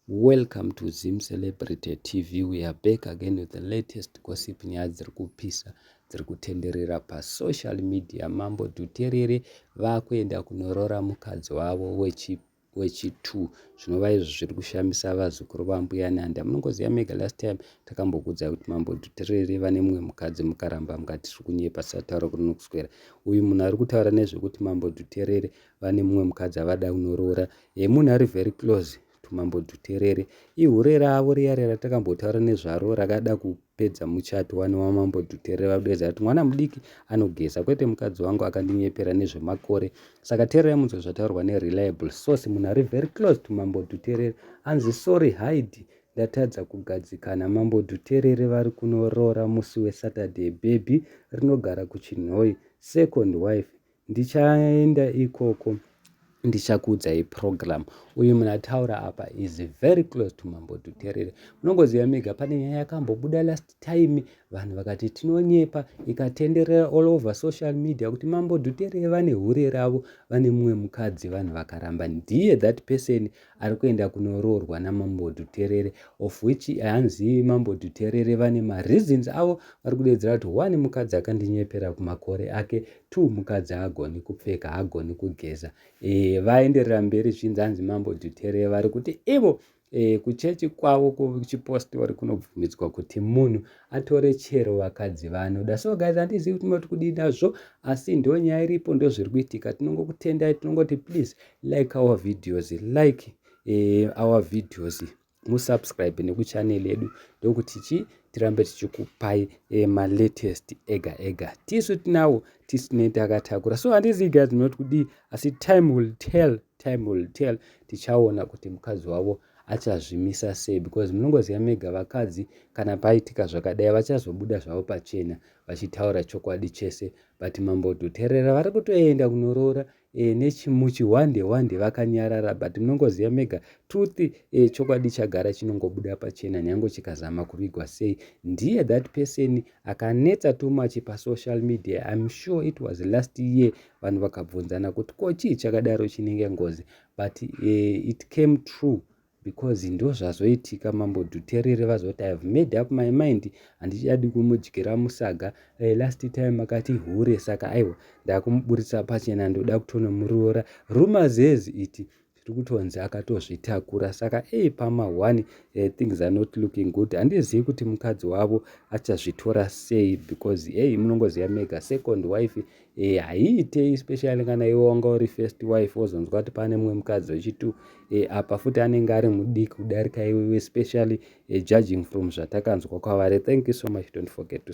Welcome to Zim Celebrity TV. We are back again with the latest gossip nyaya dziri kupisa dziri kutenderera pasocial media. Mambo Dhuterere vakuenda kunorora mukadzi wavo wechi2 zvinova izvo zviri kushamisa vazukuru vambuya Nanda. Munongoziva mega last time takambokudza kuti Mambo Dhuterere vane mumwe mukadzi mukaramba mukati tiri kunyepa sataura kuno kuswera. Uyu munhu ari kutaura nezvekuti Mambo Dhuterere vane mumwe mukadzi avada kunorora. Munhu ari very close Mambo Dhuterere ihure ravo riya ratakambotaura nezvaro rakada kupedza muchato wani waMambo Dhuterere vadedza kuti mwana mudiki anogeza kwete mukadzi wangu akandinyepera nezvemakore. Saka teererai munzwe zvataurwa nereliable source. Munhu ari very close to Mambo Dhuterere anzi sorry hide ndatadza kugadzikana. Mambo Dhuterere vari kunorora musi weSaturday. Baby rinogara kuChinhoyi, second wife. Ndichaenda ikoko ndichakuudzai program. Uyu munhu ataura apa is very close to Mambo Dhuterere. Munongoziva mega pane nyaya yakambobuda last time vanhu vakati tinonyepa ikatenderera all over social media kuti Mambo Dhuterere vane hure ravo vane mumwe mukadzi, vanhu vakaramba. Ndiye that person ari kuenda kunoroorwa naMambo Dhuterere, of which hanzi Mambo Dhuterere vane mareasons avo vari kudedzera kuti 1 mukadzi akandinyepera kumakore ake, 2 mukadzi haagoni kupfeka haagoni kugeza. Vaenderera mberi zvinzi hanzi Mambo Dhuterere vari kuti ivo kuchechi kwavo kuchiposti vari kunobvumidzwa kuti munhu atore chero vakadzi vanoda. So guys, handizivi kuti munoti kudii nazvo, asi ndo nyaya iripo, ndo zviri kuitika. Tinongokutendai, tinongoti please like our videos, musubscribe nekuchannel yedu ndokuti tirambe tichikupai malatest ega. Tisu tinawo tisine takatakura. So handizivi guys munoti kudii, asi time will tell. Tichaona kuti mukadzi wavo achazvimisa sei, because munongoziva mega vakadzi kana paitika zvakadai vachazobuda zvavo pachena vachitaura chokwadi chese. But Mambo Dhuterere vari kutoenda kunorora nechimuchi wande vakanyarara. But munongoziva mega truth, chokwadi chagara chinongobuda pachena nyange chikazama kuvigwa sei. Ndiye that person akanetsa too much pasocial media. I'm sure it was last year vanhu vakabvunzana kuti ko chii chakadaro chinenge ngozi, but it came true because ndo zvazoitika. Mambo Dhuterere vazoti I have made up my mind, handichadi kumudyira musaga. Last time akati hure, saka aiwa ndakumuburitsa pachena, ndoda kutonomuroora. Rumors has it tiri kutonzi akatozvitakura. Saka pama1 things are not looking good. Handizivi kuti mukadzi wavo achazvitora sei, because munongoziva mega second wife haiite, especially kana iwe wanga uri first wife wozonzwa kuti pane mumwe mukadzi wechi2 apa futi anenge ari mudiki kudarika iwe, especially judging from zvatakanzwa kwavari. Thank you so much. Don't forget to